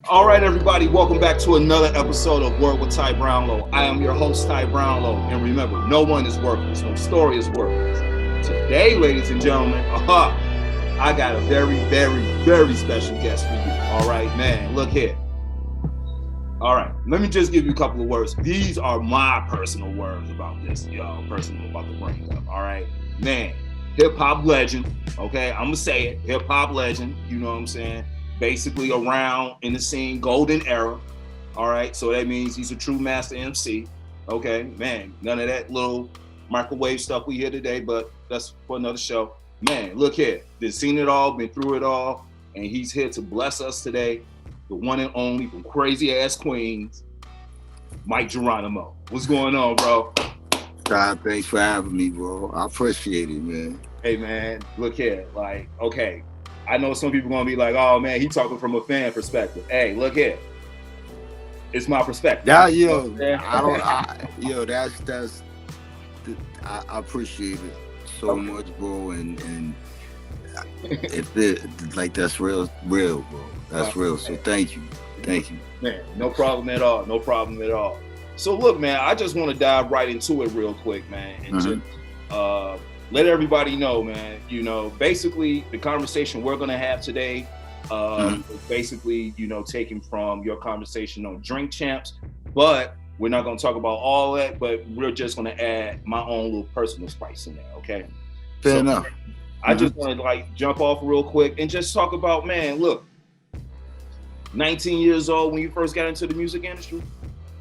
All right, everybody, welcome back to another episode of Word with Ty Brownlow. I am your host, Ty Brownlow, and remember, no one is worthless, no story is worthless. Today, ladies and gentlemen, I got a very special guest for you. All right, man, look here. All right, let me just give you a couple of words. These are my personal words about this, personal about the breakup. All right, man, hip hop legend. Okay, I'm gonna say it, hip hop legend. You know what I'm saying? Basically around in the scene, golden era. All right, so that means he's a true master MC. Okay, man, none of that little microwave stuff we hear today, but that's for another show. Man, look here, been seen it all, been through it all, and he's here to bless us today. The one and only from crazy ass Queens, Mike Geronimo. What's going on, bro? God, thanks for having me, bro. I appreciate it, man. Hey, man, look here, like, okay. I know some people gonna be like, "Oh man, he talking from a fan perspective." Hey, look here, it's my perspective. Yeah, I appreciate it so much, bro. And if it like that's real, bro. That's real. So thank you, man. No problem at all. No problem at all. So look, man, I just want to dive right into it real quick, man, and just let everybody know, man, basically the conversation we're going to have today is basically, taken from your conversation on Drink Champs, but we're not going to talk about all that, but we're just going to add my own little personal spice in there, okay? Fair enough. I just want to jump off real quick and just talk about, man, look, 19 years old when you first got into the music industry?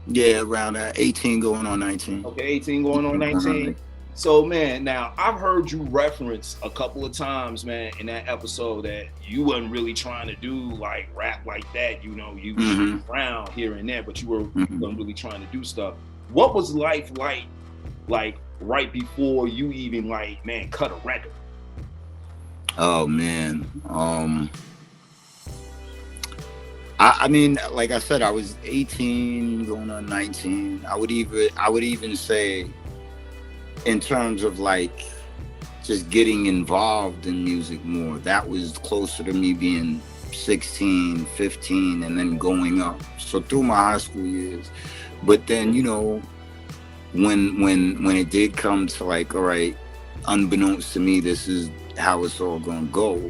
Yeah, around 18 going on 19. Okay, 18 going on 19. So, man, now I've heard you reference a couple of times, man, in that episode that you wasn't really trying to do like rap like that. You was around here and there, but you weren't really trying to do stuff. What was life like right before you even cut a record? Oh man, I mean, like I said, I was 18 going on 19. I would even say, in terms of just getting involved in music more, that was closer to me being 16, 15, and then going up. So through my high school years. But then, when it did come to all right, unbeknownst to me, this is how it's all gonna go.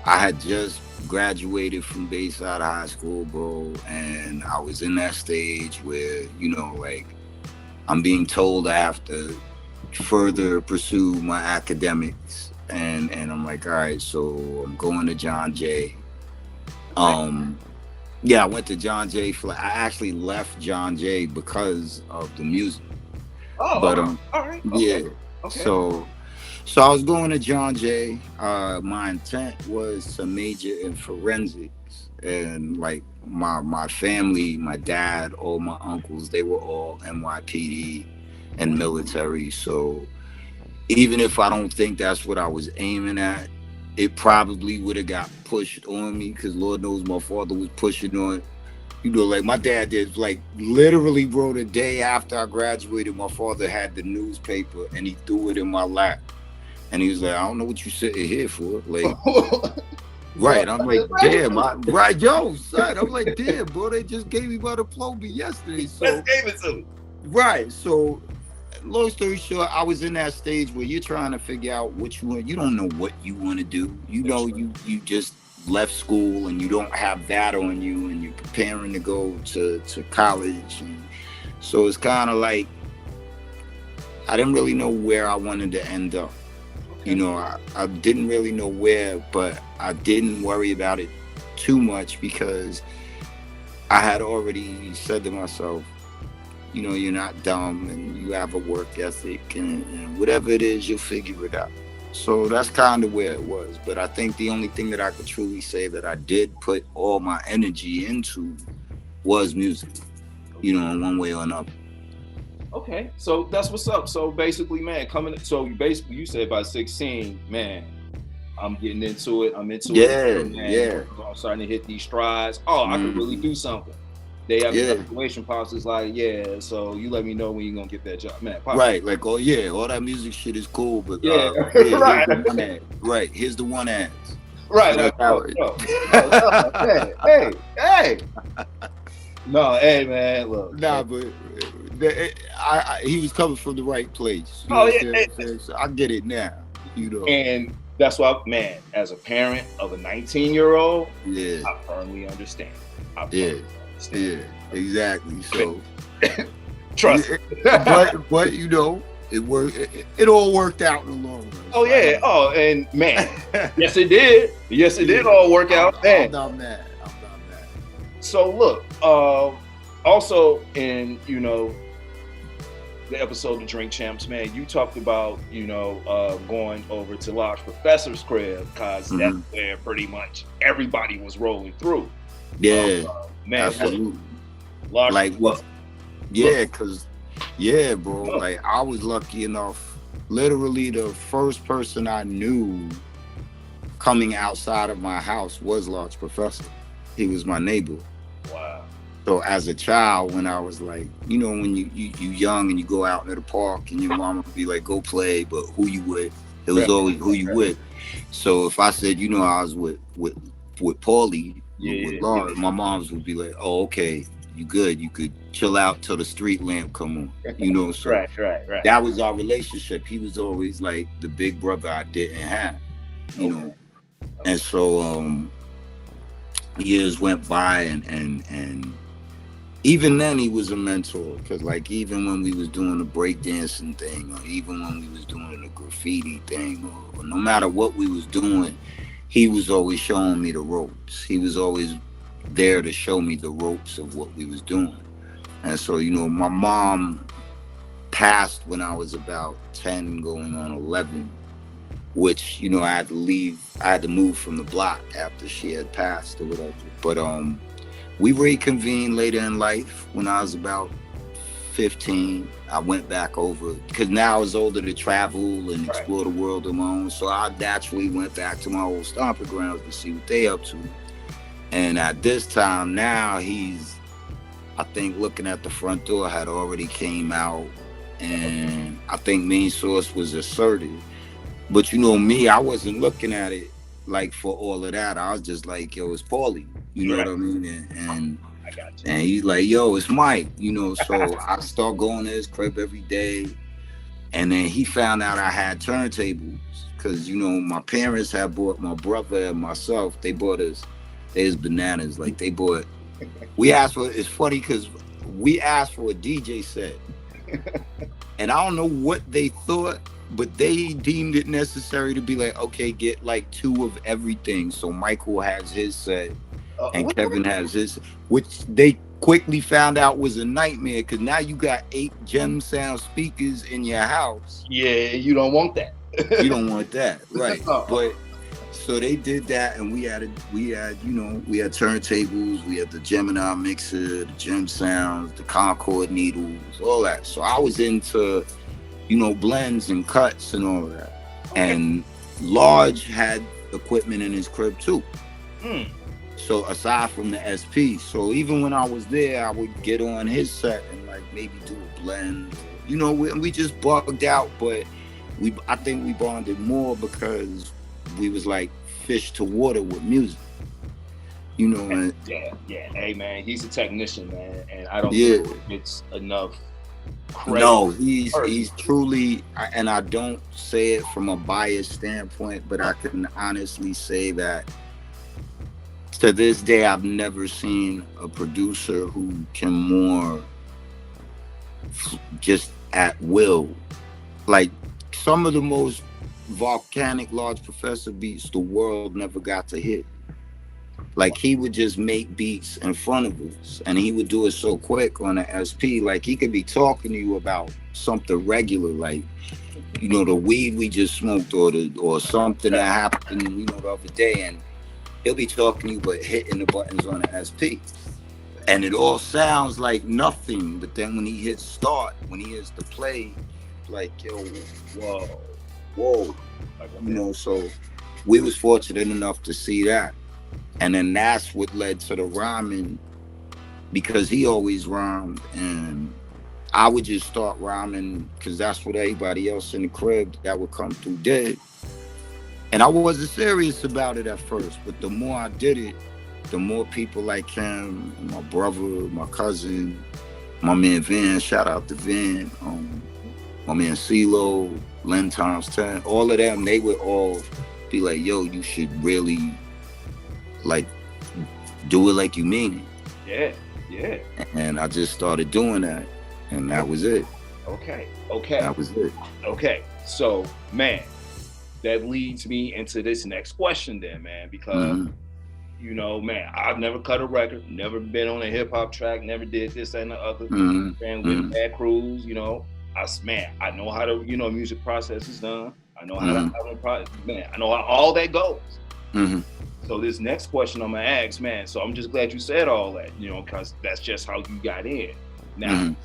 I had just graduated from Bayside High School, bro, and I was in that stage where, I'm being told I have to further pursue my academics, and I'm like, all right, so I'm going to John Jay. I went to John Jay. I actually left John Jay because of the music. All right. Okay. Yeah. Okay. So I was going to John Jay. My intent was to major in forensics, and my family, my dad, all my uncles, they were all NYPD and military. So even if I don't think that's what I was aiming at, it probably would have got pushed on me, because Lord knows my father was pushing on. My dad did, literally, bro, the day after I graduated, my father had the newspaper and he threw it in my lap. And he was like, I don't know what you sitting here for. Right. I'm like, damn, yo, son. I'm like, damn, bro, they just gave me my diploma yesterday. So just gave it to me. Right. So long story short, I was in that stage where you're trying to figure out what you want. You don't know what you want to do. You just left school and you don't have that on you, and you're preparing to go to college. And so it's kind of like I didn't really know where I wanted to end up. I didn't really know where, but I didn't worry about it too much, because I had already said to myself, you're not dumb and you have a work ethic, and whatever it is, you'll figure it out. So that's kind of where it was. But I think the only thing that I could truly say that I did put all my energy into was music, in one way or another. Okay, so that's what's up. So basically, man, you said by 16, man, I'm getting into it. I'm into it. Yeah. I'm starting to hit these strides. Oh, I can really do something. Day after graduation, pops is like, yeah, so you let me know when you're going to get that job. Man, Pops. Right, all that music shit is cool, but right. Right, here's the one ad. Right. So that's how it. No, hey. No, hey, man, look. Nah, but he was coming from the right place. You Oh, yeah. understand what I'm saying? So I get it now. You know. And that's why, man, as a parent of a 19-year-old, Yeah. I firmly understand. Yeah. Exactly. So Trust me. but you know, it worked. It all worked out in the long run. Oh, yeah. Oh, and man, yes, it did. Yes, it did all work out. Man. I'm not mad. So look, also in the episode of Drink Champs, man, you talked about going over to Large Professor's crib because that's where pretty much everybody was rolling through. Yeah, man, absolutely. Large like what? Yeah, cause bro. Like I was lucky enough. Literally, the first person I knew coming outside of my house was Large Professor. He was my neighbor. Wow. So as a child, when I was like, when you young and you go out in the park and your mom would be like, go play, but who you with? It was always who you with. So if I said, I was with Paulie, with Laura, my moms would be like, oh, okay, you good. You could chill out till the street lamp come on. So right. That was our relationship. He was always like the big brother I didn't have, know. And so years went by and even then he was a mentor, because like even when we was doing the breakdancing thing, or even when we was doing the graffiti thing, or no matter what we was doing, he was always showing me the ropes. He was always there to show me the ropes of what we was doing. And so my mom passed when I was about 10 going on 11, which I had to leave. I had to move from the block after she had passed or whatever. But we reconvened later in life when I was about 15. I went back over because now I was older to travel and explore the world on my own. So I naturally went back to my old stomping grounds to see what they up to. And at this time now, he's, I think, looking at the front door had already came out, and I think Main Source was asserted. But me, I wasn't looking at it like for all of that. I was just like, yo, it's Paulie. You know what I mean? And he's like, yo, it's Mike. So I start going to his crib every day. And then he found out I had turntables because, my parents had bought my brother and myself. They bought us, there's bananas. Like we asked for, it's funny because we asked for a DJ set. And I don't know what they thought, but they deemed it necessary to be like, okay, get like 2 of everything. So Michael has his set and Kevin has his, which they quickly found out was a nightmare because now you got 8 gem sound speakers in your house. Yeah, you don't want that. You don't want that, right? But so they did that, and we had turntables, we had the Gemini mixer, the gem sounds, the Concord needles, all that. So I was into blends and cuts and all of that. And Large had equipment in his crib too. So aside from the SP, so even when I was there, I would get on his set and like maybe do a blend. We just bugged out, but I think we bonded more because we was like fish to water with music. And, yeah. Hey man, he's a technician, man, and I don't think it's enough credit. No, he's truly, and I don't say it from a biased standpoint, but I can honestly say that to this day, I've never seen a producer who can more just at will. Like some of the most volcanic Large Professor beats the world never got to hit. Like he would just make beats in front of us, and he would do it so quick on the SP. Like he could be talking to you about something regular, like the weed we just smoked, or something that happened the other day, and he'll be talking to you but hitting the buttons on the SP, and it all sounds like nothing. But then when he hits start, when he hits the play, like yo, whoa, So we was fortunate enough to see that. And then that's what led to the rhyming, because he always rhymed, and I would just start rhyming because that's what everybody else in the crib that would come through did. And I wasn't serious about it at first, but the more I did it, the more people like him, my brother, my cousin, my man Van, shout out to Van, my man CeeLo, Len Times 10, all of them, they would all be like, yo, you should really like do it like you mean Yeah, yeah. it. And I just started doing that, and that was it. Okay. That was it. Okay. So, man, that leads me into this next question then, man, because you know, man, I've never cut a record, never been on a hip hop track, never did this and the other. And with Bad Crews, you know, I know how to, you know, music process is done. I know how to, man, I know how all that goes. So this next question I'm gonna ask, man. So I'm just glad you said all that, you know, because that's just how you got in. Now,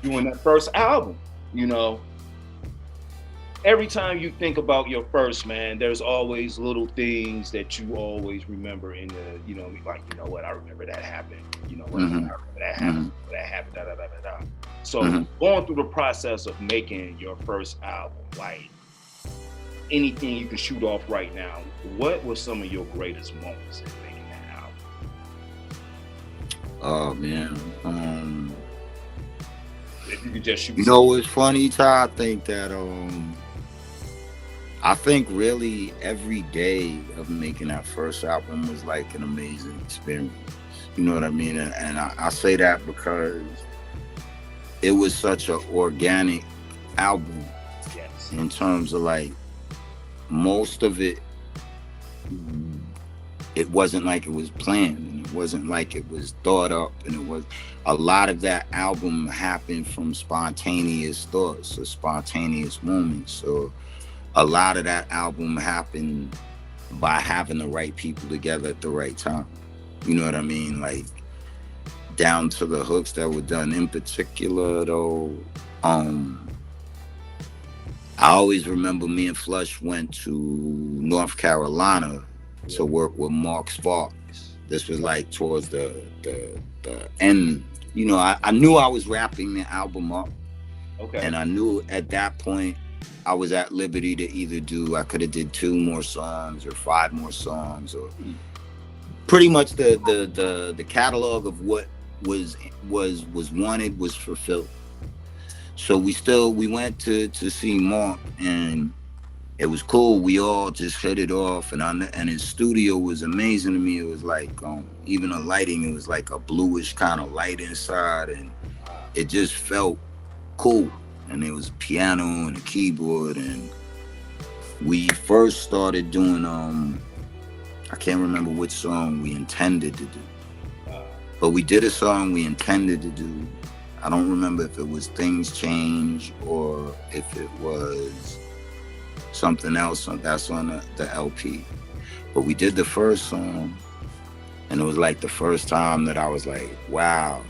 doing that first album, you know, every time you think about your first, man, there's always little things that you always remember in the, you know, like, you know what, I remember that happened. You know what, I remember that happened, da da da da da. So going through the process of making your first album, like anything you can shoot off right now, what were some of your greatest moments in making that album? Oh man. If you could just shoot. You know what's funny, Ty? I think really every day of making that first album was like an amazing experience. You know what I mean? And I say that because it was such an organic album. Yes. In terms of like most of it, it wasn't like it was planned, and it wasn't like it was thought up, and it was a lot of that album happened from spontaneous thoughts or spontaneous moments. So a lot of that album happened by having the right people together at the right time. You know what I mean? Like down to the hooks that were done. In particular though, I always remember me and Flush went to North Carolina to work with Mark Sparks. This was like towards the end. You know, I knew I was wrapping the album up. Okay. And I knew at that point I was at liberty to either I could have did 2 more songs or 5 more songs, or pretty much the catalog of what was wanted was fulfilled. So we went to see Mark, and it was cool. We all just hit it off, and his studio was amazing to me. It was like even the lighting, it was like a bluish kind of light inside, and it just felt cool. And there was a piano and a keyboard, and we first started doing I can't remember which song we intended to do, but we did a song we intended to do. I don't remember if it was Things Change or if it was something else that's on the LP. But we did the first song, and it was like the first time that I was like, wow,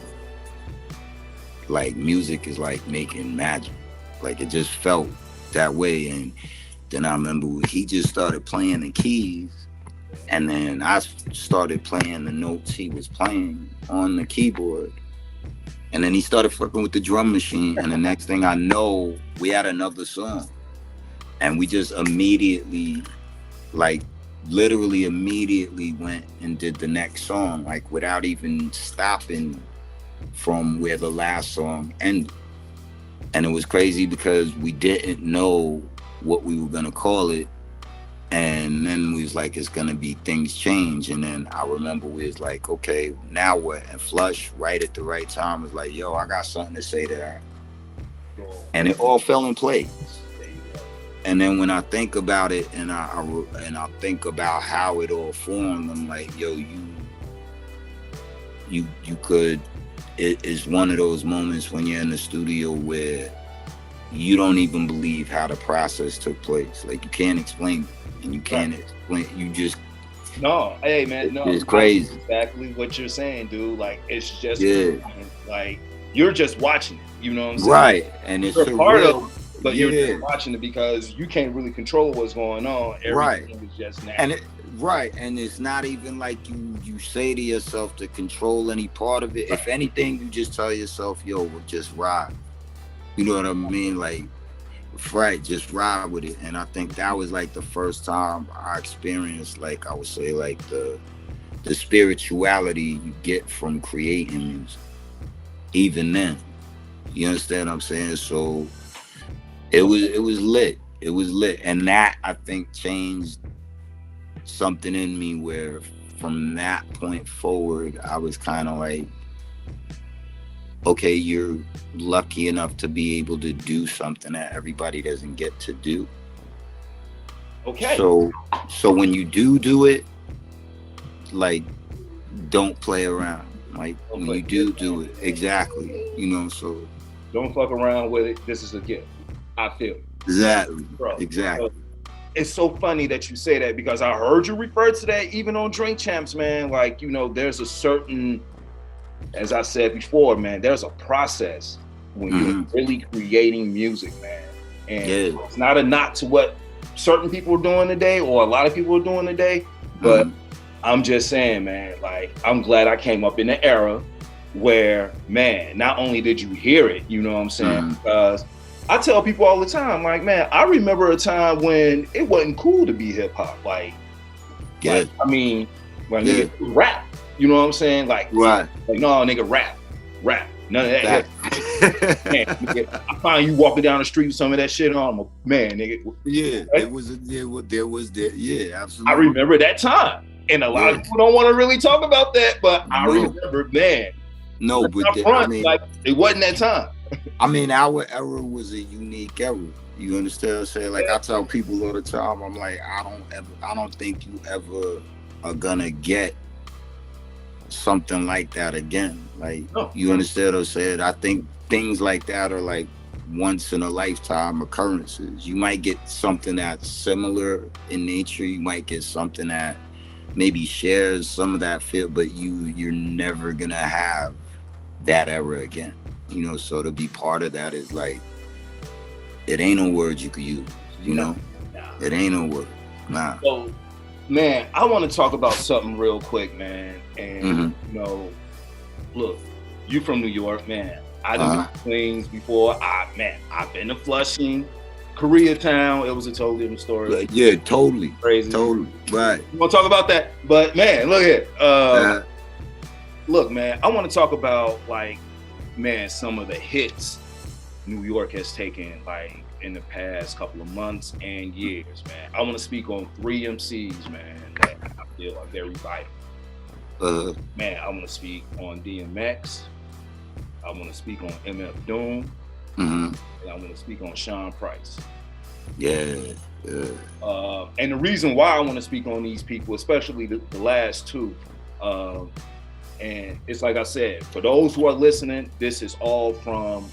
like music is like making magic. Like it just felt that way. And then I remember he just started playing the keys, and then I started playing the notes he was playing on the keyboard. And then he started flipping with the drum machine, and the next thing I know, we had another song. And we just immediately, like literally immediately went and did the next song, like without even stopping from where the last song ended. And it was crazy because we didn't know what we were gonna call it. And then we was like, it's gonna be Things Change. And then I remember we was like, okay, now what? And Flush, right at the right time, was like, yo, I got something to say to that. And it all fell in place. And then when I think about it, and I think about how it all formed, I'm like, yo, you could. It is one of those moments when you're in the studio where you don't even believe how the process took place. Like you can't explain it. And you can't explain. You just hey man, it's crazy. Exactly what you're saying, dude. Like it's just like you're just watching it. You know what I'm saying? Right, and it's you're part of it, but you're just watching it because you can't really control what's going on. Everything is just natural. And it's not even like you say to yourself to control any part of it. If anything, you just tell yourself, yo, we'll just ride. You know what I mean? Like, right, just ride with it. And I think that was like the first time I experienced, like I would say, like the spirituality you get from creating music. Even then, you understand what I'm saying? So it was lit. It was lit, and that I think changed something in me where from that point forward, I was kind of like, okay, you're lucky enough to be able to do something that everybody doesn't get to do. Okay. So when you do it, like, don't play around. Like, Don't when play. you do it, exactly. You know, so Don't fuck around with it. This is a gift. I feel it. exactly, Bro. exactly. It's so funny that you say that because I heard you refer to that even on Drink Champs, man. Like, you know, there's a certain, as I said before, man, there's a process when you're really creating music, man. And it's not a knock to what certain people are doing today or a lot of people are doing today, but I'm just saying, man, like, I'm glad I came up in the era where, man, not only did you hear it, you know what I'm saying? Because I tell people all the time, like, man, I remember a time when it wasn't cool to be hip hop. Like, I mean, when nigga rap, you know what I'm saying? Like, right. Like, no, nigga, rap. None of that. Man, nigga, I find you walking down the street with some of that shit on. I'm like, man, nigga. Yeah, right? there was that. Yeah, absolutely. I remember that time. And a lot of people don't want to really talk about that, but I remember, man. No, but I mean, like, it wasn't that time. I mean, our era was a unique era. You understand what I'm saying? Like, I tell people all the time, I'm like, I don't think you ever are gonna get something like that again. Like, you understand what I'm saying? I think things like that are like once in a lifetime occurrences. You might get something that's similar in nature. You might get something that maybe shares some of that feel, but you're never gonna have that era again. You know, so to be part of that is like, it ain't no words you could use, you know? It ain't no word. Nah. So, man, I want to talk about something real quick, man. And, you know, look, you from New York, man. I did things before. I've been to Flushing, Koreatown. It was a totally different story. Yeah, totally. Crazy. Totally. Right. We want to talk about that. But, man, look here. Look, man, I want to talk about, like, man, some of the hits New York has taken, like, in the past couple of months and years, man. I want to speak on 3 MCs, man, that I feel are very vital. Man, I want to speak on DMX. I want to speak on MF Doom. And I want to speak on Sean Price. Yeah. And the reason why I want to speak on these people, especially the last 2, and it's like I said, for those who are listening, this is all from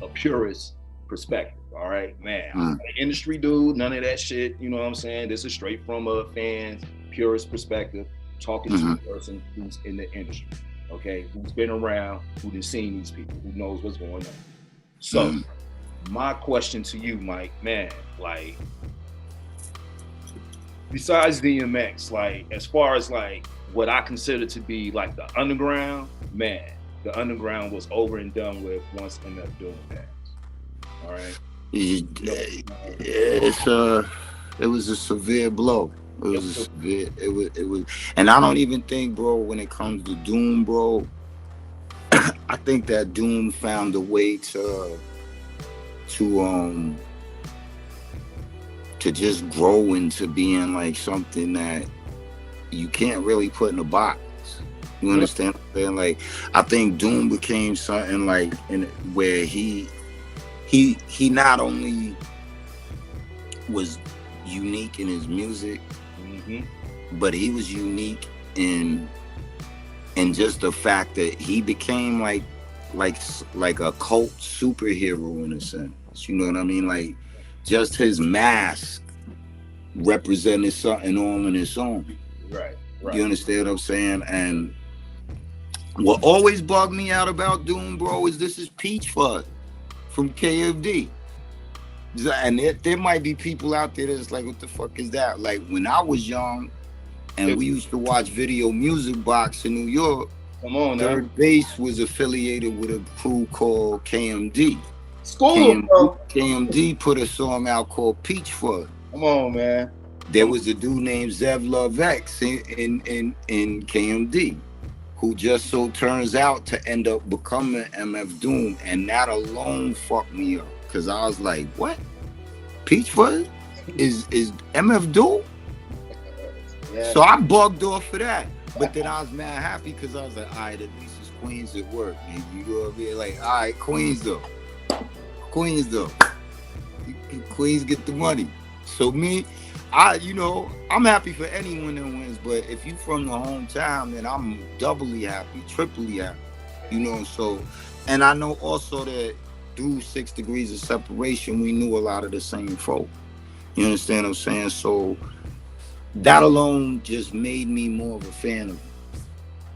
a purist perspective. All right, man. I'm not an industry dude, none of that shit. You know what I'm saying? This is straight from a fan's purist perspective, talking to a person who's in the industry, okay, who's been around, who's seen these people, who knows what's going on. So, my question to you, Mike, man, like, besides DMX, like, as far as like what I consider to be like the underground, man, the underground was over and done with once MF Doom passed. All right. It was a severe blow. It was, and I don't even think, bro, when it comes to Doom, bro, I think that Doom found a way to just grow into being like something that you can't really put in a box. You understand what I'm saying? Like, I think Doom became something like where he not only was unique in his music, but he was unique in just the fact that he became like a cult superhero in a sense. You know what I mean? Like, just his mask represented something all in its own. Right. You understand what I'm saying? And what always bugged me out about Doom, bro, is this is Peach Fuzz from KFD. And there might be people out there that's like, what the fuck is that? Like, when I was young and we used to watch Video Music Box in New York, come on, Third Base was affiliated with a crew called KMD. School, bro. KMD put a song out called Peach Fuzz. Come on, man. There was a dude named Zev Love X in KMD who just so turns out to end up becoming MF Doom, and that alone fucked me up because I was like, what? Peach Fuzz is MF Doom? Yeah. So I bugged off for that. But then I was mad happy because I was like, all right, at least it's Queens at work, man. You know what I mean? Like, all right, Queens though. Queens get the money. So me, I'm happy for anyone that wins, but if you from the hometown, then I'm doubly happy, triply happy. So, and I know also that through 6 degrees of separation, we knew a lot of the same folk. You understand what I'm saying? So that alone just made me more of a fan of it.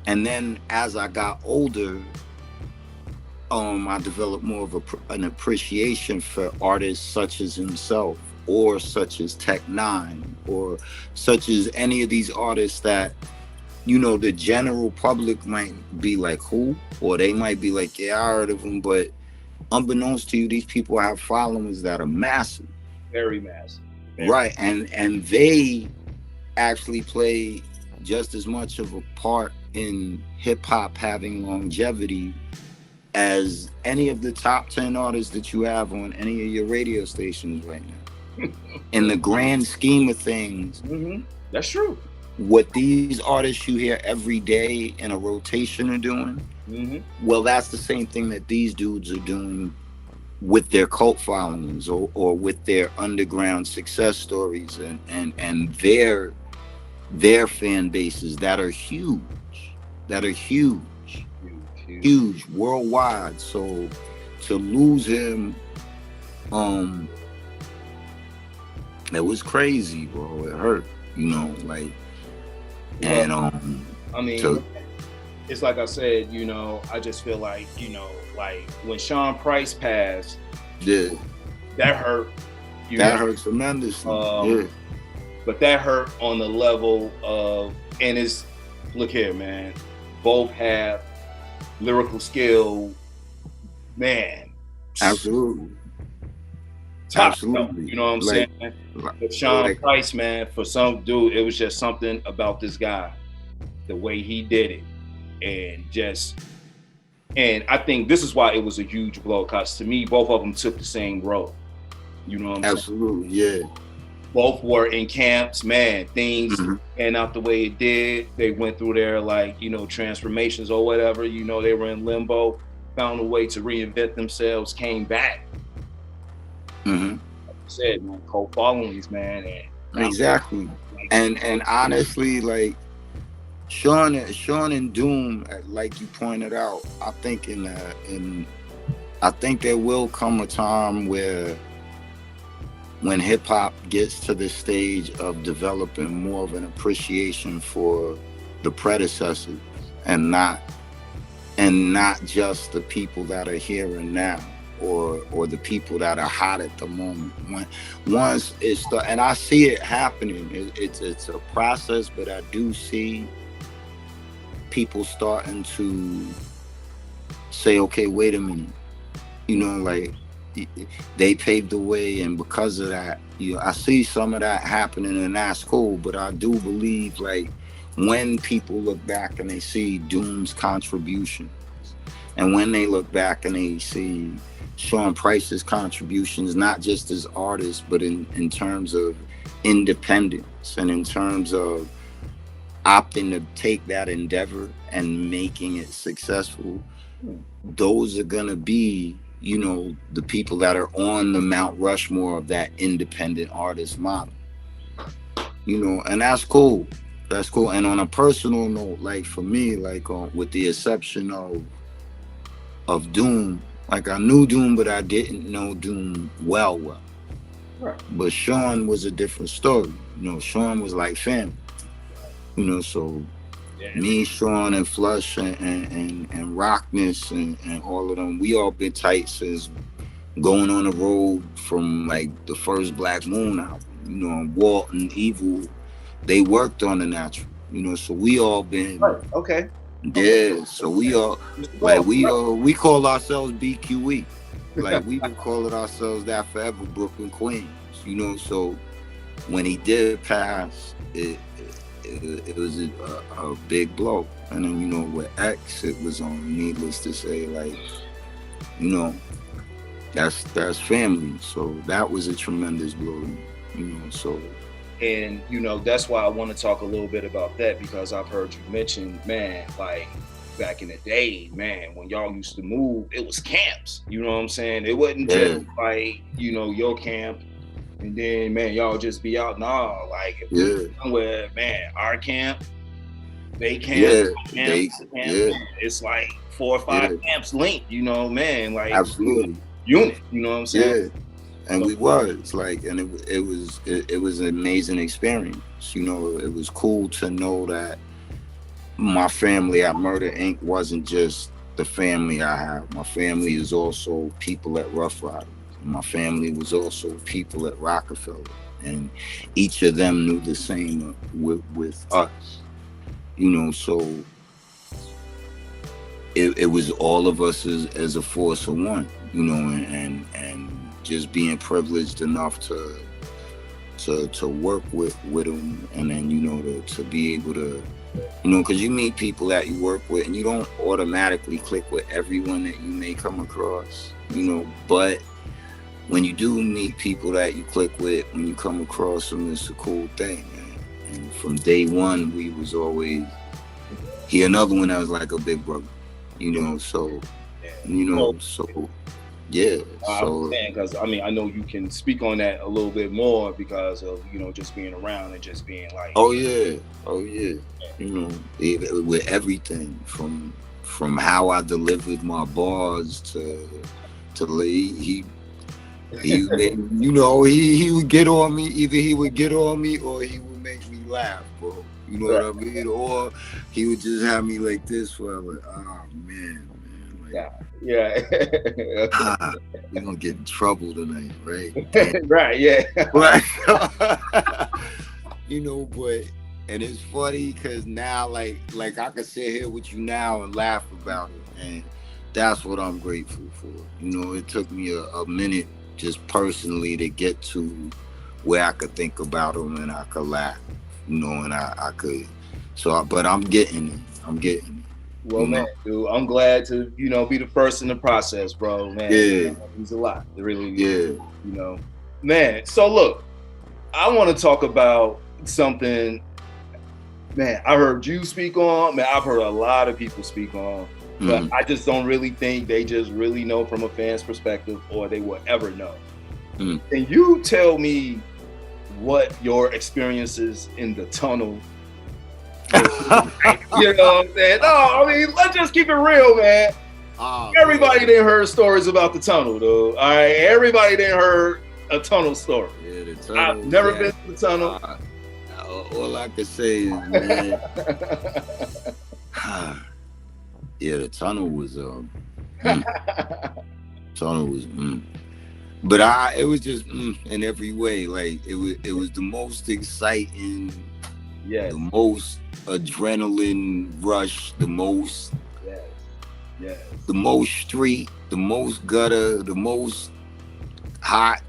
And then as I got older, I developed more of an appreciation for artists such as himself, or such as Tech Nine, or such as any of these artists that, the general public might be like, who? Or they might be like, yeah, I heard of them, but unbeknownst to you, these people have followings that are massive. Very massive. Right, and they actually play just as much of a part in hip-hop having longevity as any of the top 10 artists that you have on any of your radio stations right now. In the grand scheme of things, that's true. What these artists you hear every day in a rotation are doing, well, that's the same thing that these dudes are doing with their cult followings or with their underground success stories and their fan bases that are huge worldwide. So to lose him, it was crazy, bro. It hurt, and I mean, it's like I said, I just feel like, like when Sean Price passed, that hurt. That hurt tremendously. But that hurt on the level of, and it's, look here, man, both have lyrical skill, man. Absolutely. Top, you know what I'm saying? With Sean Price, man, for some dude, it was just something about this guy, the way he did it, and I think this is why it was a huge blow, because to me, both of them took the same road. You know what I'm saying? Absolutely, yeah. Both were in camps, man. Things and out the way it did. They went through their transformations or whatever. They were in limbo, found a way to reinvent themselves, came back. Like I said, man, cult followings, man. And exactly. And honestly, like Sean and Doom, like you pointed out, I think I think there will come a time where when hip hop gets to the stage of developing more of an appreciation for the predecessors and not just the people that are here and now, or the people that are hot at the moment. Once it's and I see it happening. It's a process, but I do see people starting to say, okay, wait a minute, like they paved the way, and because of that, I see some of that happening, and that's cool. But I do believe, like, when people look back and they see Doom's contributions, and when they look back and they see Sean Price's contributions, not just as artists, but in terms of independence and in terms of opting to take that endeavor and making it successful, those are gonna be, the people that are on the Mount Rushmore of that independent artist model. And that's cool. That's cool. And on a personal note, like for me, like with the exception of Doom, like I knew Doom, but I didn't know Doom well. Right. But Sean was a different story. Sean was like family. So me, Sean, and Flush, and Rockness, and all of them, we all been tight since going on the road from like the first Black Moon album. Walt and Evil, they worked on the Natural. So we all been okay. Yeah. So we all like we call ourselves BQE. Like we been calling ourselves that forever, Brooklyn Queens. So when he did pass, it was a big blow. And then with X, it was needless to say, like you know that's family. So that was a tremendous blow. So. And that's why I want to talk a little bit about that, because I've heard you mention, man, like back in the day, man, when y'all used to move, it was camps. You know what I'm saying? It wasn't just like your camp, and then man, y'all just be out. Nah, like if we somewhere, man, our camp, they camp, camp. It's like 4 or 5 camps linked. Man, like absolutely unit. You know what I'm saying? Yeah. And we was like, and it was an amazing experience. It was cool to know that my family at Murder Inc. wasn't just the family I have. My family is also people at Rough Riders. My family was also people at Rockefeller, and each of them knew the same with us. So it was all of us as a force of one. And just being privileged enough to work with them, and then to be able to because you meet people that you work with, and you don't automatically click with everyone that you may come across, but when you do meet people that you click with, when you come across them, it's a cool thing, man. And from day one, we was always another one that was like a big brother, so yeah. So because I know you can speak on that a little bit more because of just being around and just being like oh yeah with everything from how I delivered my bars to he he would get on me. Either he would get on me or he would make me laugh, bro. You know what I mean? Or he would just have me like this for like, oh man. Like, yeah. We're gonna get in trouble tonight, right? Right, yeah. Right. But and it's funny because now like I can sit here with you now and laugh about it, and that's what I'm grateful for. It took me a minute just personally to get to where I could think about them and I could laugh, and I could. So, but I'm getting it. Well, man, dude, I'm glad to, be the first in the process, bro, man. Yeah. Means a lot. It really, man. So look, I want to talk about something, man, I heard you speak on, man, I've heard a lot of people speak on, but I just don't really think they just really know from a fan's perspective, or they will ever know. Can you tell me what your experiences in the tunnel? You know what I'm saying? No, let's just keep it real, man. Everybody didn't heard stories about the tunnel, though. All right, everybody didn't heard a tunnel story. Yeah, the tunnel. I've never been to the tunnel. All I can say is, man, yeah, the tunnel was but it was just in every way. Like it was the most exciting, the most adrenaline rush, the most the most street, the most gutter, the most hot,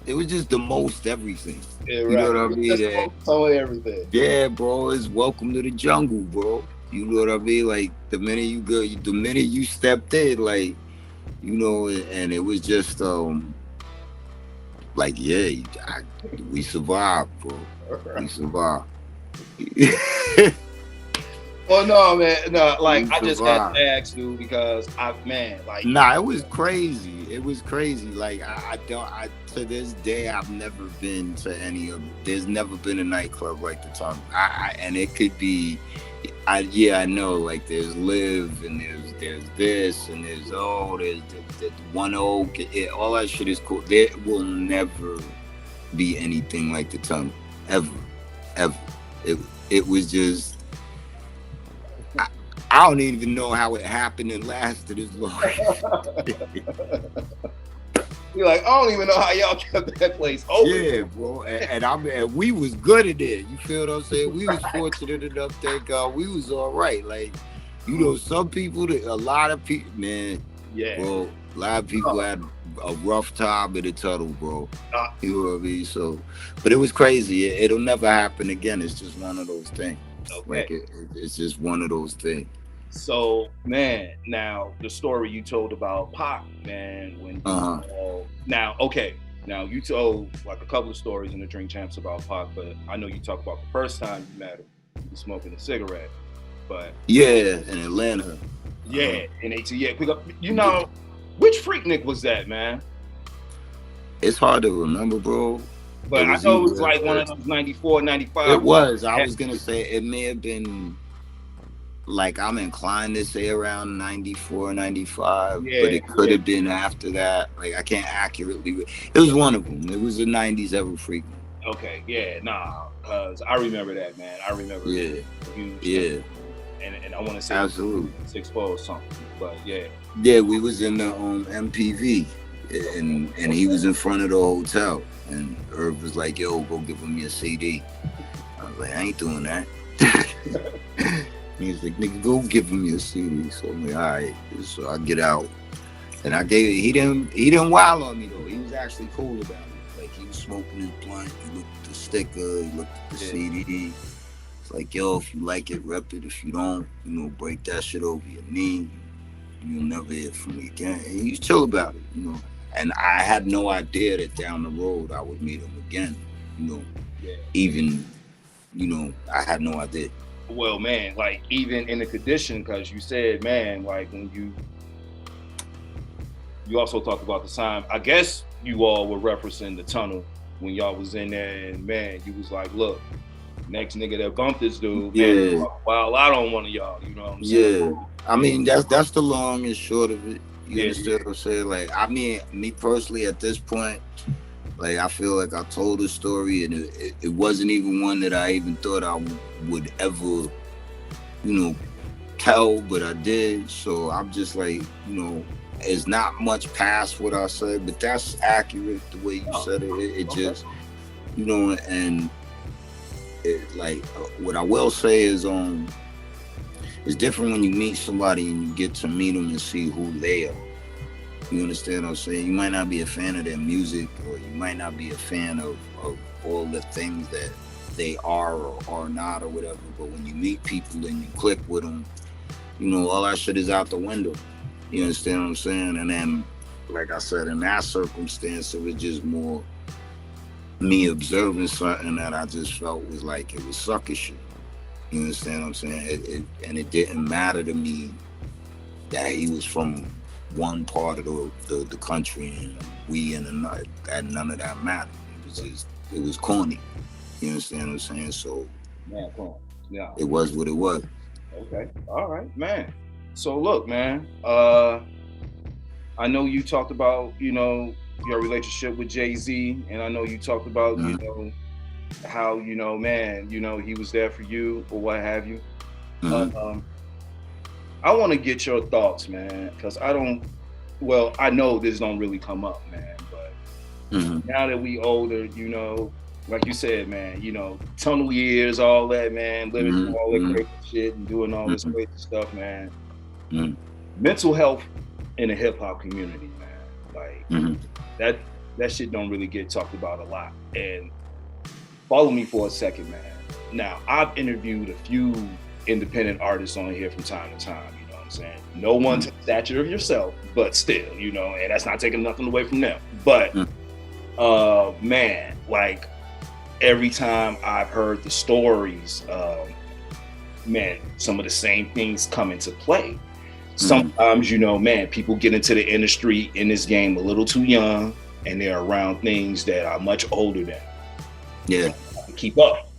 it was just the most everything. Yeah, right. You know what I mean? Totally everything. Yeah, bro, it's welcome to the jungle, bro. You know what I mean? Like the minute you stepped in, like, and it was just like, we survived, bro. We survived. Well, no, man, no. Like I just had to ask you because it was crazy. It was crazy. Like I to this day I've never been to any of. There's never been a nightclub like the Tunnel. And it could be. I know. Like there's Live and there's this and there's the One Oak. All that shit is cool. There will never be anything like the Tunnel ever. It was just. I don't even know how it happened and lasted as long. You're like, I don't even know how y'all kept that place open. Yeah, bro. And we was good at it. You feel what I'm saying? We was fortunate enough, thank God, we was all right. Like, some people, a lot of people, man, Yeah. bro. A lot of people had a rough time with the tunnel, bro. Uh, You know what I mean? So, but it was crazy. It'll never happen again. It's just one of those things. okay. Like it's just one of those things. So, man, now the story you told about Pac, man, when now, okay, now you told like a couple of stories in the Drink Champs about Pac, but I know you talked about the first time you met him, you were smoking a cigarette, but Yeah, in Atlanta. yeah, in ATL, pick up, you know, which Freaknik was that, man? It's hard to remember, bro. But I know it was like one of those 94, 95. It was. I was gonna say it may have been. Like I'm inclined to say around 94, 95, Yeah, but it could have been after that. Like I can't accurately. It was one of them. It was the 90s ever freaking. Okay, yeah, nah, cause I remember that, man. I remember. Yeah, huge yeah, and I want to say absolutely. Exposed something, but yeah. Yeah, we was in the MPV, and he was in front of the hotel, and Herb was like, "Yo, go give him your CD." I was like, "I ain't doing that." He was like, "Nigga, go give him your CD." So I'm like, "All right." So I get out, and I gave it. He didn't wild on me though. He was actually cool about it. Like he was smoking his blunt. He looked at the sticker. He looked at the CD. It's like, "Yo, if you like it, rep it. If you don't, break that shit over your knee. You'll never hear from me again." And he was chill about it, And I had no idea that down the road I would meet him again. Even, I had no idea. Well, man, like even in the condition, because you said, man, like when you also talked about the time. I guess you all were referencing the tunnel when y'all was in there, and man, you was like, look, next nigga that bumped this dude, man, wow, I don't want y'all. You know what I'm saying? Yeah, I mean that's the long and short of it. You understand what I'm saying? Like, I mean, me personally, at this point, like I feel like I told a story, and it wasn't even one that I even thought I would ever, tell, but I did. So I'm just like, it's not much past what I said, but that's accurate the way you said it. It just, and it, like what I will say is, it's different when you meet somebody and you get to meet them and see who they are. You understand what I'm saying? You might not be a fan of their music, or you might not be a fan of all the things that they are or are not or whatever. But when you meet people and you click with them, all that shit is out the window. You understand what I'm saying? And then, like I said, in that circumstance, it was just more me observing something that I just felt was like it was sucker shit. You understand what I'm saying? It didn't matter to me that he was from one part of the country and we in another. That none of that mattered. It was corny. You understand what I'm saying? So yeah, it was what it was. Okay, all right, man. So look, man. I know you talked about your relationship with Jay-Z, and I know you talked about how man, he was there for you or what have you. I want to get your thoughts, man, because I know this don't really come up, man, but now that we older, like you said, man, tunnel years, all that, man, living through all that crazy shit and doing all this crazy stuff, man. Mental health in the hip hop community, man, like that shit don't really get talked about a lot. And follow me for a second, man. Now, I've interviewed a few independent artists on here from time to time, you know what I'm saying? No one to the stature of yourself, but still, and that's not taking nothing away from them. But, man, like every time I've heard the stories, man, some of the same things come into play. Sometimes, man, people get into the industry in this game a little too young, and they're around things that are much older than. Yeah. To keep up.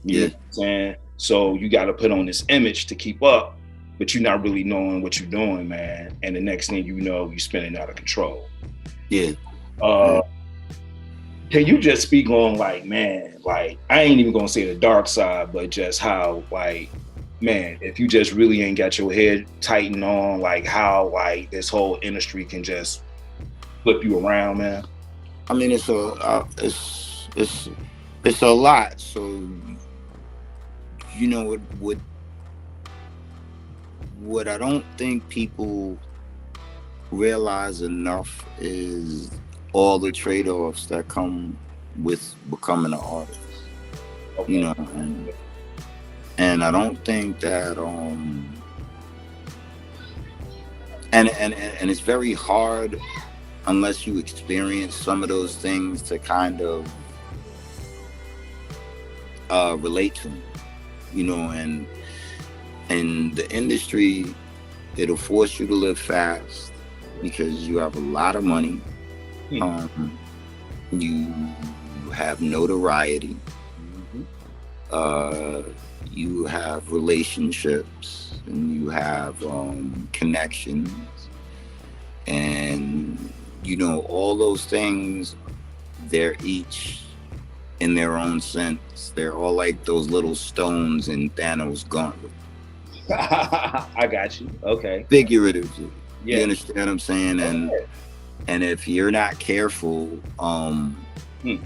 You know what I'm saying? So you got to put on this image to keep up, but you're not really knowing what you're doing, man. And the next thing you know, you're spinning out of control. Yeah. Can you just speak on, like, man, like, I ain't even going to say the dark side, but just how, like, man, if you just really ain't got your head tightened on, like, how, like, this whole industry can just flip you around, man? I mean, it's a lot. So, what I don't think people realize enough is all the trade-offs that come with becoming an artist. You Okay. know, and I don't think that and it's very hard unless you experience some of those things to kind of relate to them. You know, and the industry, it'll force you to live fast because you have a lot of money. Hmm. You have notoriety. Mhm. Uh, you have relationships, and you have connections, and you know all those things. They're each in their own sense. They're all like those little stones in Thanos' gauntlet, I got you. Okay. figuratively. You Yeah. understand what I'm saying? And if you're not careful, Hmm.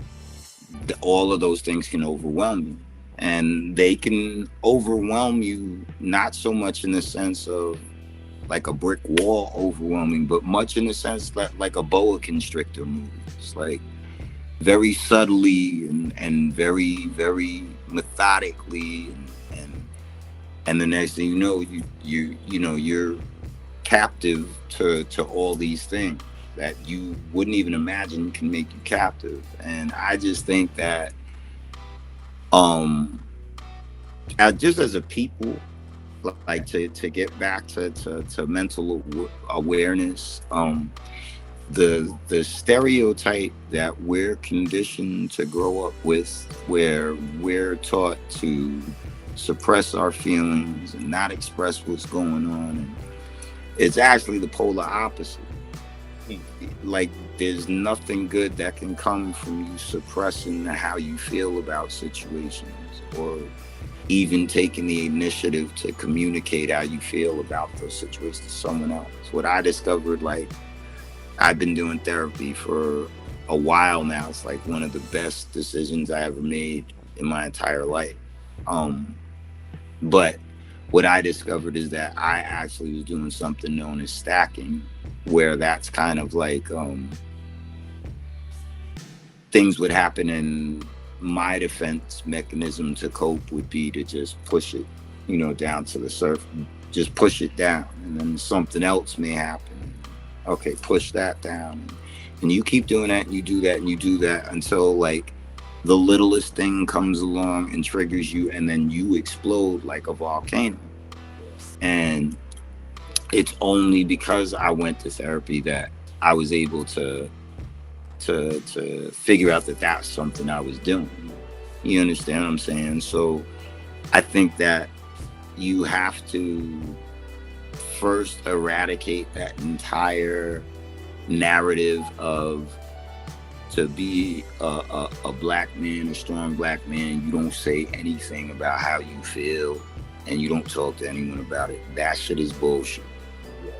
all of those things can overwhelm you, and they can overwhelm you not so much in the sense of like a brick wall overwhelming, but much in the sense that like a boa constrictor moves, like very subtly and very very methodically, and the next thing you know, you know you're captive to all these things that you wouldn't even imagine can make you captive. And I just think that um just as a people, like to get back to mental awareness, the stereotype that we're conditioned to grow up with, where we're taught to suppress our feelings and not express what's going on, and it's actually the polar opposite. Hmm. Like there's nothing good that can come from you suppressing how you feel about situations, or even taking the initiative to communicate how you feel about those situations to someone else. What I discovered, like, I've been doing therapy for a while now. It's like one of the best decisions I ever made in my entire life. Um, but what I discovered is that I actually was doing something known as stacking, where that's kind of like things would happen, and my defense mechanism to cope would be to just push it, you know, down to the surface, just push it down, and then something else may happen. Okay, push that down, and you keep doing that, and you do that, and you do that until like the littlest thing comes along and triggers you, and then you explode like a volcano. And it's only because I went to therapy that I was able to figure out that that's something I was doing. You understand what I'm saying? So I think that you have to first eradicate that entire narrative of, to be a black man, a strong black man, you don't say anything about how you feel, and you don't talk to anyone about it. That shit is bullshit.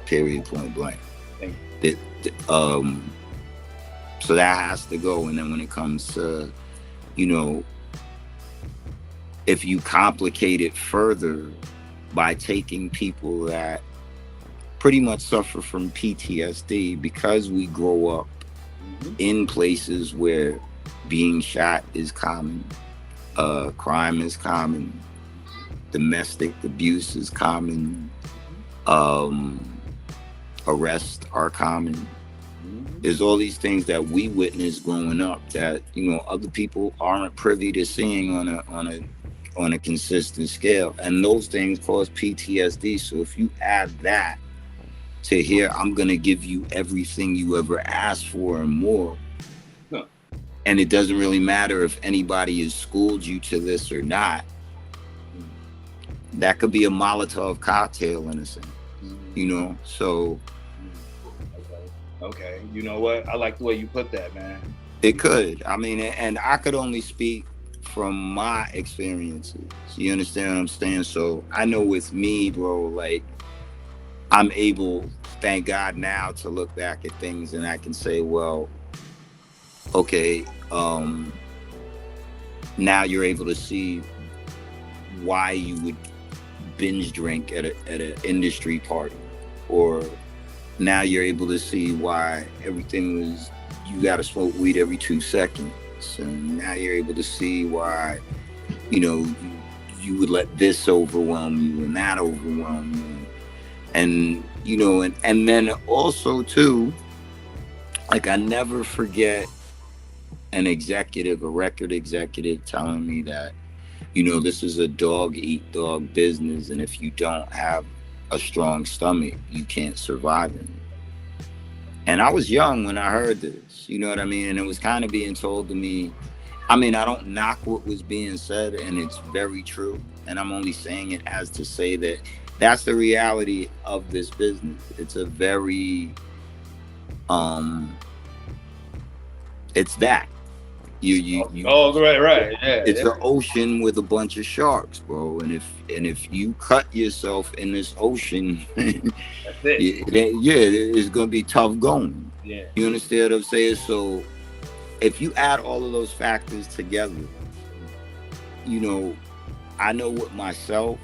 Period. Point blank. Thank That, so that has to go. And then when it comes to, you know, if you complicate it further by taking people that pretty much suffer from PTSD, because we grow up in places where being shot is common, crime is common, domestic abuse is common, arrests are common. There's all these things that we witness growing up that, you know, other people aren't privy to seeing on a consistent scale, and those things cause PTSD. So if you add that to here, I'm gonna give you everything you ever asked for and more, Huh. and it doesn't really matter if anybody has schooled you to this or not. That could be a Molotov cocktail in a sense, you know. So Okay. You know what? I like the way you put that, man. it could. I mean, and I could only speak from my experiences. You understand what I'm saying? So I know with me, bro, like I'm able, thank God now, to look back at things and I can say, well, okay, now you're able to see why you would binge drink at an industry party, or now you're able to see why everything was, you got to smoke weed every 2 seconds. And now you're able to see why, you would let this overwhelm you and that overwhelm you. And, and then also too, like I never forget a record executive telling me that, this is a dog eat dog business. And if you don't have a strong stomach, you can't survive in it. And I was young when I heard this, you know what I mean? And it was kind of being told to me. I mean, I don't knock what was being said, and it's very true. And I'm only saying it as to say that that's the reality of this business. It's a very, it's that. Right. Yeah. It's an ocean with a bunch of sharks, bro. And if you cut yourself in this ocean, That's it. it's gonna be tough going. Yeah. You understand what I'm saying? So if you add all of those factors together, I know with myself,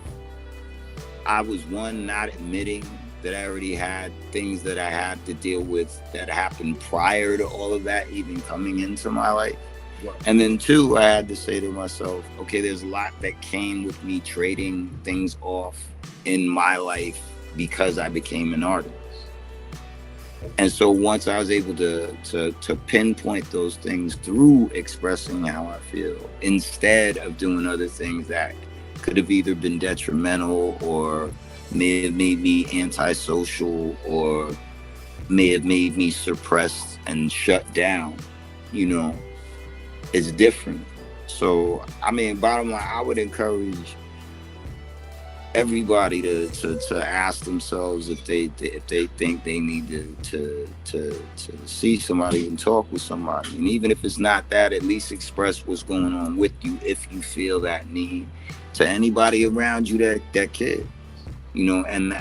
I was not admitting that I already had things that I had to deal with that happened prior to all of that even coming into my life. Right. And then 2, I had to say to myself, okay, there's a lot that came with me trading things off in my life because I became an artist. And so once I was able to pinpoint those things through expressing how I feel, instead of doing other things that could have either been detrimental or may have made me antisocial or may have made me suppressed and shut down, it's different. So, I mean, bottom line, I would encourage everybody to ask themselves if they think they need to see somebody and talk with somebody. And even if it's not that, at least express what's going on with you if you feel that need to anybody around you that cares. And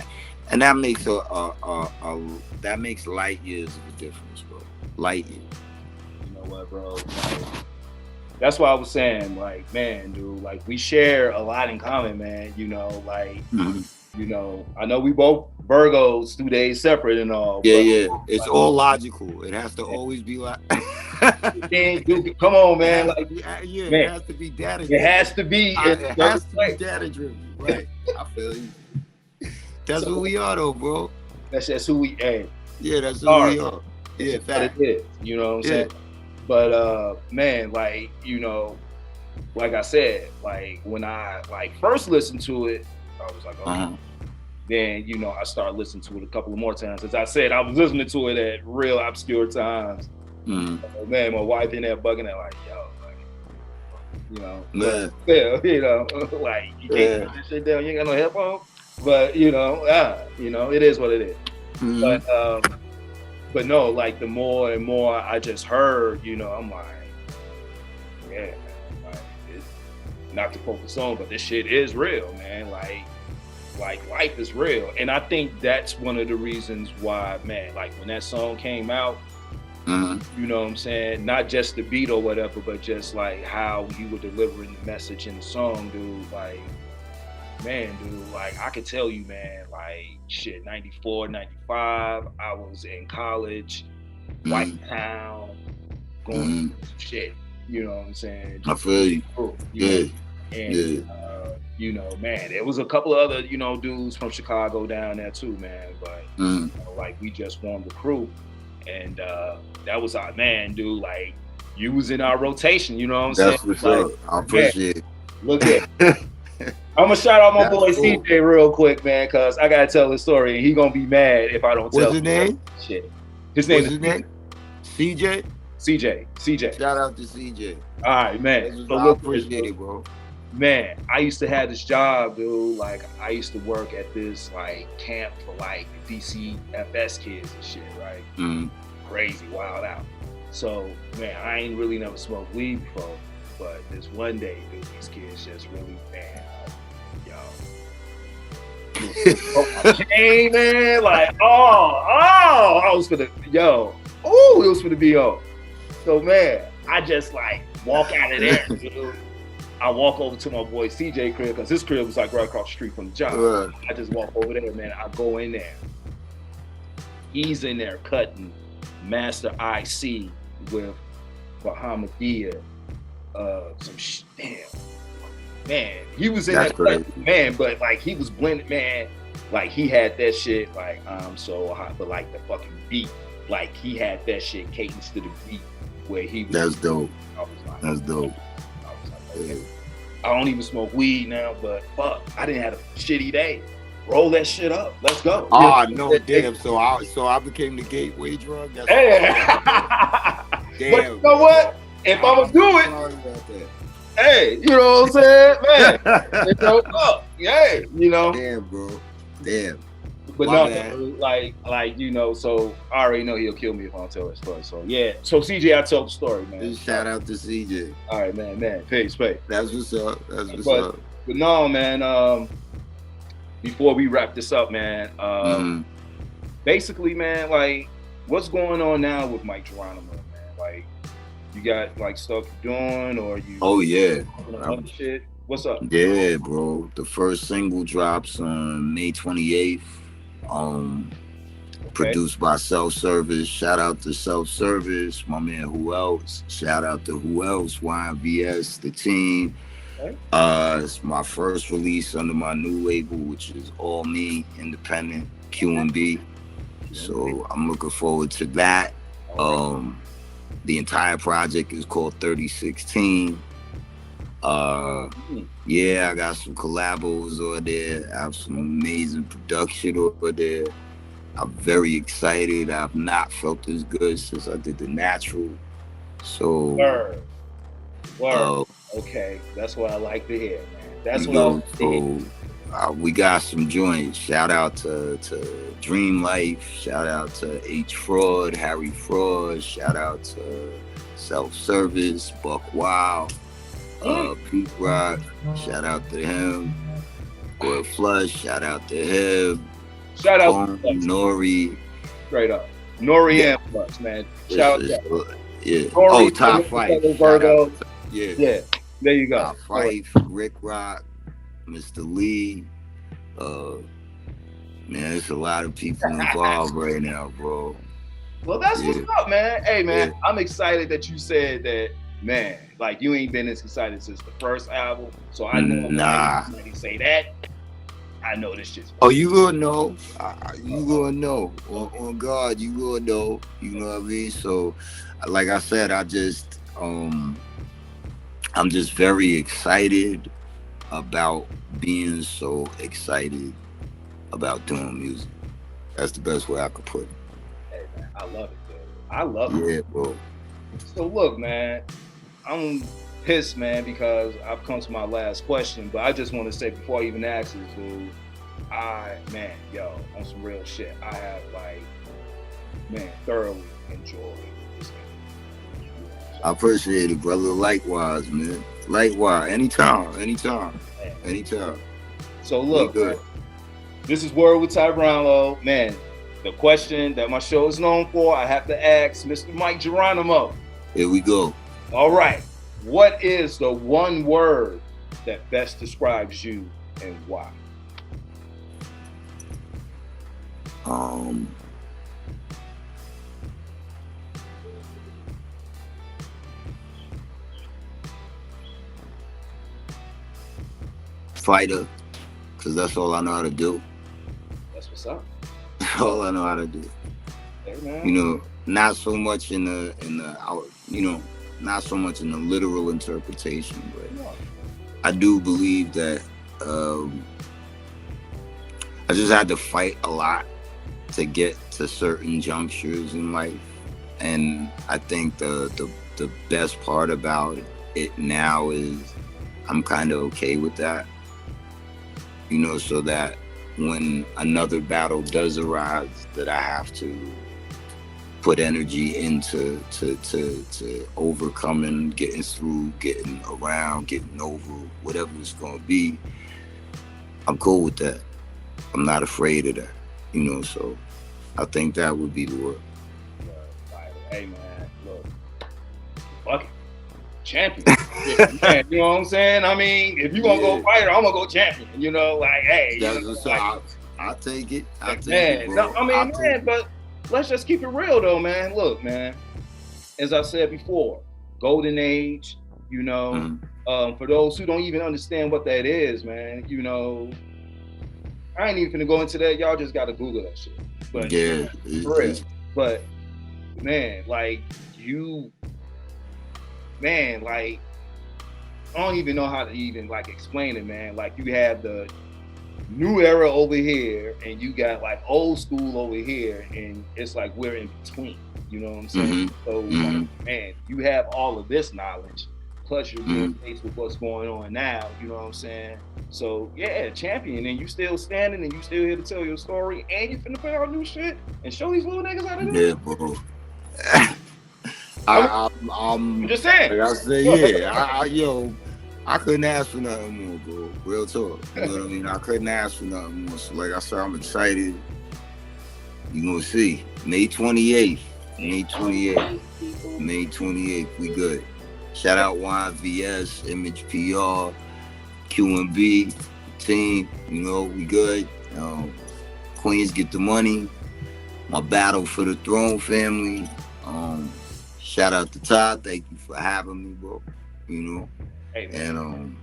that makes that makes light years of a difference, bro. Light years. You know what, bro? Like, that's why I was saying, like, man, dude, like we share a lot in common, man. I know we both Virgos, 2 days separate and all. Yeah. It's all logical. It has to always be like. Come on, man. Like, man, it has to be data. It has to be. It has to be data driven, right? I feel you. That's who we are, though, bro. That's who we are. Yeah, that's who we are. Yeah, fact. It is. You know what I'm saying? But man, like, like I said, like when I first listened to it, I was like, okay. Then I started listening to it a couple of more times. As I said, I was listening to it at real obscure times. Man, my wife in there bugging it like, yo, like, like you can't put this shit down. You ain't got no headphones. But it is what it is. But no, like the more and more I just heard, I'm like, yeah, man, like it's not to quote the song, but this shit is real, man. Like life is real. And I think that's one of the reasons why, man, like when that song came out, you know what I'm saying? Not just the beat or whatever, but just like how you were delivering the message in the song, dude. Like, man, dude, like I could tell you, man, like shit, 94, 95, I was in college, White Town, going through shit, you know what I'm saying? I feel you. And, man, there was a couple of other, dudes from Chicago down there too, man, but like we just formed a crew, and that was our man, dude, like you was in our rotation, you know what I'm saying? That's what's up. I appreciate it. Look at I'm gonna shout out my boy CJ real quick, man, cause I gotta tell his story, and he gonna be mad if I don't tell. What's his name? Shit, his name is CJ. CJ. Shout out to CJ. All right, man. So I appreciate it, bro. Man, I used to have this job, dude. Like I used to work at this like camp for like DCFS kids and shit, right? Crazy, wild out. So, man, I ain't really never smoked weed before, but this one day, dude, these kids just really, man, came, man, like, I was finna, it was finna be on. So, man, I just like walk out of there, dude. I walk over to my boy CJ crib, because his crib was like right across the street from the job. I just walk over there, man. I go in there. he's in there cutting Master IC with Bahamadia. Damn. Man, he was in that cut, man, but like he was blended, man. Like he had that shit, like I'm so hot, but like the fucking beat, like he had that shit cadence to the beat where he was. That's dope. I was like, that's dope. I was like, okay. I don't even smoke weed now, but fuck, I didn't have a shitty day. Roll that shit up. Let's go. Oh no, damn. So I became the gateway drug. That's damn. But you know what? If I'm gonna do it, hey, you know what I'm saying, man? It goes up, yeah, you know. Damn, bro. Damn. But no, like you know. So I already know he'll kill me if I don't tell that story. So yeah. So CJ, I tell the story, man. Just shout out to CJ. All right, man. Peace. That's what's up. But no, man. Before we wrap this up, man. Basically, man, like, what's going on now with Mike Geronimo, man? Like, you got like stuff you're doing, or you? Oh yeah. Shit. What's up? Yeah, bro. The first single drops on May 28th. Produced by Self Service. Shout out to Self Service. My man, Who Else? Shout out to Who Else? YVS, the team. Okay. It's my first release under my new label, which is All Me, Independent, Q&B. So I'm looking forward to that. The entire project is called 3016. Yeah, I got some collabos over there. I have some amazing production over there. I'm very excited. I've not felt as good since I did The Natural. So Word. Okay, that's what I like to hear, man. That's what I like to hear. We got some joints. Shout out to Dream Life. Shout out to H Fraud, Harry Fraud. Shout out to Self Service, Buck Wild, Pete Rock. Shout out to him. Good Flush. Shout out to him. Shout out to Nori. Straight up, Nori and Flush, man. Shout out. Yeah. Nori, Top Five. Yeah. There you go. Top Five, Rick Rock, Mr. Lee. Man, there's a lot of people involved right now, bro. Well, that's what's up, man. Hey, man, I'm excited that you said that, man. Like, you ain't been as excited since the first album, so I know when you say that, I know this shit's. Oh, you gonna know. You gonna know. On God, you gonna know. You know what I mean? So, like I said, I'm just very excited about being so excited about doing music. That's the best way I could put it. Hey, man, I love it, dude. I love it. Yeah, bro. So look, man, I'm pissed, man, because I've come to my last question, but I just want to say before I even ask this, dude, on some real shit, I have thoroughly enjoyed this. I appreciate it, brother. Likewise, man. Likewise. Anytime. So look, man, this is Word with Ty Brownlow. Man, the question that my show is known for, I have to ask Mr. Mike Geronimo. Here we go. All right. What is the one word that best describes you and why? Fighter, because that's all I know how to do. That's what's up. That's all I know how to do. Hey, man. You know, not so much in the not so much in the literal interpretation, but I do believe that I just had to fight a lot to get to certain junctures in life, and I think the best part about it now is I'm kind of okay with that. You know, so that when another battle does arise that I have to put energy into to overcoming, getting through, getting around, getting over, whatever it's gonna be, I'm cool with that. I'm not afraid of that, you know, so I think that would be the word. Hey man, look, fuck it. Champion. Man, you know what I'm saying? I mean, if you're gonna go fighter, I'm gonna go champion. You know, like, hey, that's I'll take it. I'll take it, bro. No, I mean, man, but let's just keep it real though, man. Look, man, as I said before, golden age, you know, for those who don't even understand what that is, man, you know, I ain't even gonna go into that. Y'all just gotta Google that shit. But yeah, for real. But man, like like I don't even know how to even like explain it, man. Like you have the new era over here, and you got like old school over here, and it's like we're in between. You know what I'm saying? So, like, man, you have all of this knowledge, plus you're being faced with what's going on now. You know what I'm saying? So, yeah, champion, and you still standing, and you still here to tell your story, and you finna put out new shit and show these little niggas how to do it. Yeah, bro. I'm just saying. Like I said, yeah, I couldn't ask for nothing more, bro. Real talk. You know what I mean? I couldn't ask for nothing more. So, like I said, I'm excited. You gonna see. May 28th, we good. Shout out YVS, Image PR, QMB, team. You know, we good. Queens get the money. My battle for the throne family. Shout out to Todd. Thank you for having me, bro. You know. Hey, man. And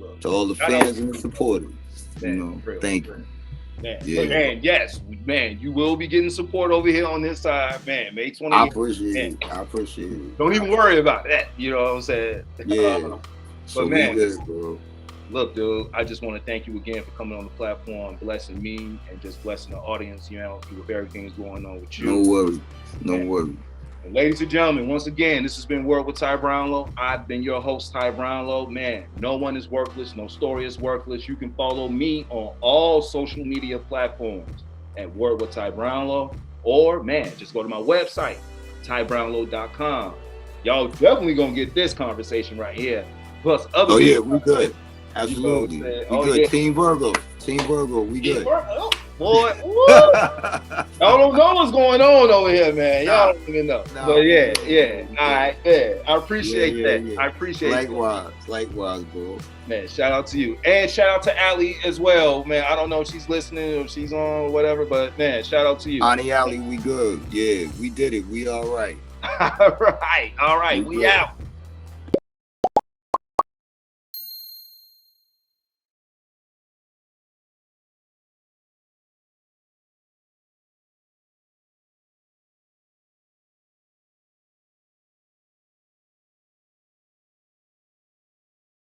look, to all the fans and the supporters, man, you know, real, thank you. Man, yeah. Man, yes, man, you will be getting support over here on this side, man. May 28th. I appreciate it. Don't even worry about that. You know what I'm saying? Yeah. But man, good, bro. Look, dude, I just want to thank you again for coming on the platform, blessing me, and just blessing the audience, you know, with everything that's going on with you. No worry. And ladies and gentlemen, once again, this has been Word with Ty Brownlow. I've been your host, Ty Brownlow. Man, no one is worthless. No story is worthless. You can follow me on all social media platforms at Word with Ty Brownlow. Or, man, just go to my website, tybrownlow.com. Y'all definitely going to get this conversation right here. Plus other Oh, yeah, we good. Absolutely. You know we good. Yeah. Team Virgo, we good. Boy, y'all don't know what's going on over here, man. Y'all don't even know. But yeah. All right, yeah. I appreciate that. Yeah. I appreciate Likewise, bro. Man, shout out to you. And shout out to Allie as well, man. I don't know if she's listening or if she's on or whatever, but man, shout out to you. Auntie Allie, we good. Yeah, we did it. We all right. All right. We out.